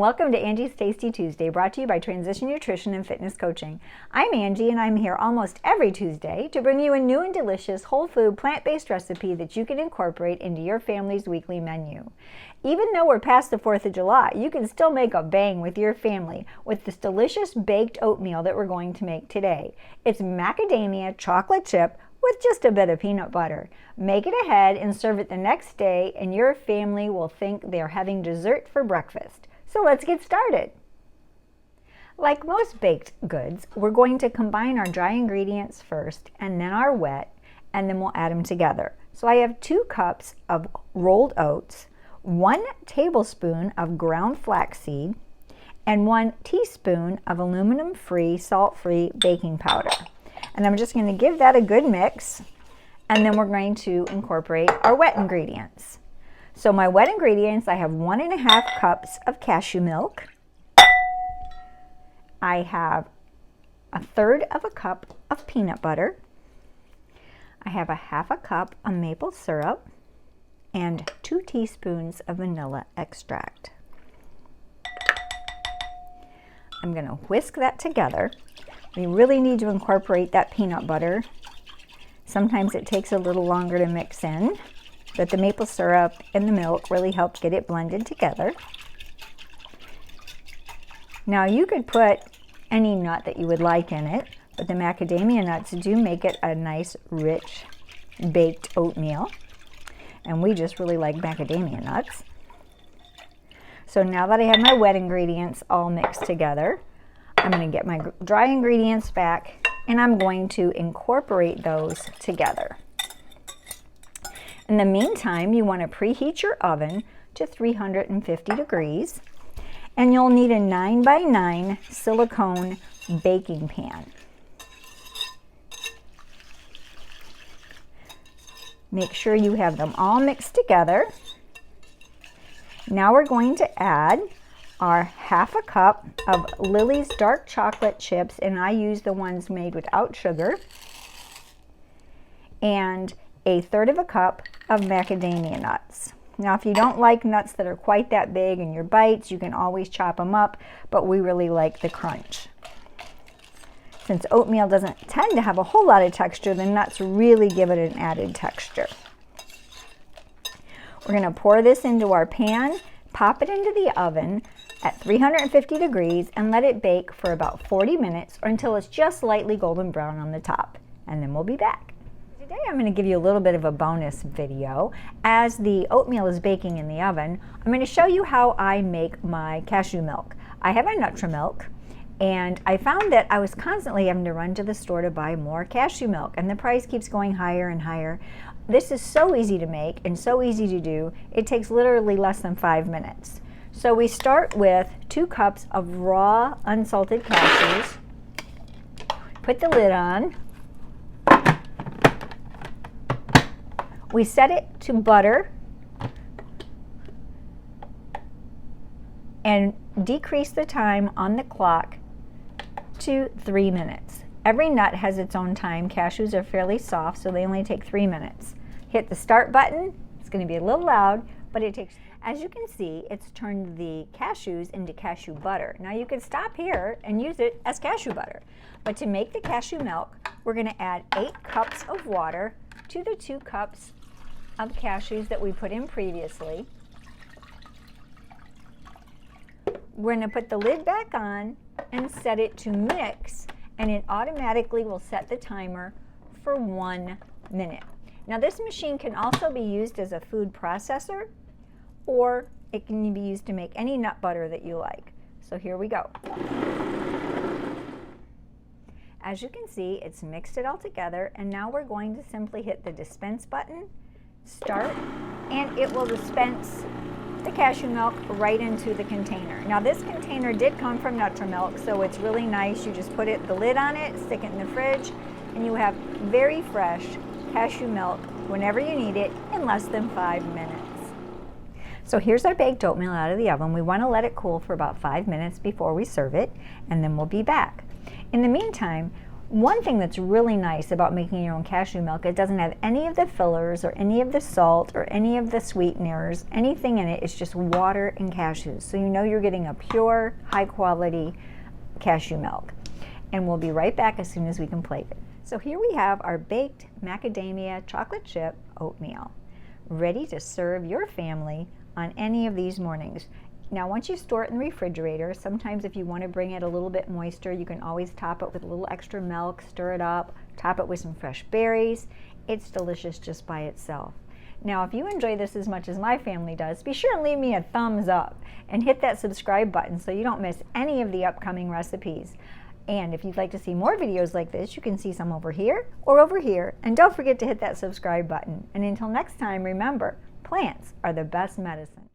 welcome to Angie's Tasty Tuesday, brought to you by Transition Nutrition and Fitness Coaching. I'm Angie, and I'm here almost every Tuesday to bring you a new and delicious whole food plant-based recipe that you can incorporate into your family's weekly menu. Even though we're past the 4th of July, you can still make a bang with your family with this delicious baked oatmeal that we're going to make today. It's macadamia chocolate chip with just a bit of peanut butter. Make it ahead and serve it the next day, and your family will think they're having dessert for breakfast. So let's get started. Like most baked goods, we're going to combine our dry ingredients first and then our wet, and then we'll add them together. So I have 2 cups of rolled oats, 1 tablespoon of ground flaxseed, and 1 teaspoon of aluminum-free, salt-free baking powder. And I'm just going to give that a good mix, and then we're going to incorporate our wet ingredients. So my wet ingredients, I have 1.5 cups of cashew milk. I have 1/3 of a cup of peanut butter. I have 1/2 cup of maple syrup and 2 teaspoons of vanilla extract. I'm going to whisk that together. We really need to incorporate that peanut butter. Sometimes it takes a little longer to mix in, but the maple syrup and the milk really help get it blended together. Now you could put any nut that you would like in it, but the macadamia nuts do make it a nice, rich, baked oatmeal. And we just really like macadamia nuts. So now that I have my wet ingredients all mixed together, I'm going to get my dry ingredients back, and I'm going to incorporate those together. In the meantime, you want to preheat your oven to 350 degrees, and you'll need a 9x9 silicone baking pan. Make sure you have them all mixed together. Now we're going to add our 1/2 cup of Lily's dark chocolate chips, and I use the ones made without sugar, and 1/3 cup of macadamia nuts. Now if you don't like nuts that are quite that big in your bites, you can always chop them up, but we really like the crunch. Since oatmeal doesn't tend to have a whole lot of texture, the nuts really give it an added texture. We're going to pour this into our pan, pop it into the oven at 350 degrees, and let it bake for about 40 minutes or until it's just lightly golden brown on the top. And then we'll be back. Today I'm going to give you a little bit of a bonus video. As the oatmeal is baking in the oven, I'm going to show you how I make my cashew milk. I have a Nutri-Milk, and I found that I was constantly having to run to the store to buy more cashew milk, and the price keeps going higher and higher. This is so easy to make and so easy to do. It takes literally less than 5 minutes. So we start with 2 cups of raw unsalted cashews. Put the lid on. We set it to butter and decrease the time on the clock to 3 minutes. Every nut has its own time. Cashews are fairly soft, so they only take 3 minutes. Hit the start button. It's going to be a little loud, but it takes, as you can see, it's turned the cashews into cashew butter. Now you can stop here and use it as cashew butter. But to make the cashew milk, we're going to add 8 cups of water to the 2 cups of cashews that we put in previously. We're going to put the lid back on and set it to mix, and it automatically will set the timer for 1 minute. Now this machine can also be used as a food processor, or it can be used to make any nut butter that you like. So here we go. As you can see, it's mixed it all together, and now we're going to simply hit the dispense button, start, and it will dispense the cashew milk right into the container. Now this container did come from Nutri-Milk, so it's really nice. You just put the lid on it, stick it in the fridge, and you have very fresh cashew milk whenever you need it in less than 5 minutes. So here's our baked oatmeal out of the oven. We want to let it cool for about 5 minutes before we serve it, and then we'll be back. In the meantime, One thing that's really nice about making your own cashew milk, it doesn't have any of the fillers or any of the salt or any of the sweeteners. Anything in it is just water and cashews. So you know you're getting a pure, high quality cashew milk. And we'll be right back as soon as we can plate it. So here we have our baked macadamia chocolate chip oatmeal, ready to serve your family on any of these mornings. Now once you store it in the refrigerator, sometimes if you want to bring it a little bit moister, you can always top it with a little extra milk, stir it up, top it with some fresh berries. It's delicious just by itself. Now if you enjoy this as much as my family does, be sure and leave me a thumbs up and hit that subscribe button so you don't miss any of the upcoming recipes. And if you'd like to see more videos like this, you can see some over here or over here. And don't forget to hit that subscribe button. And until next time, remember, plants are the best medicine.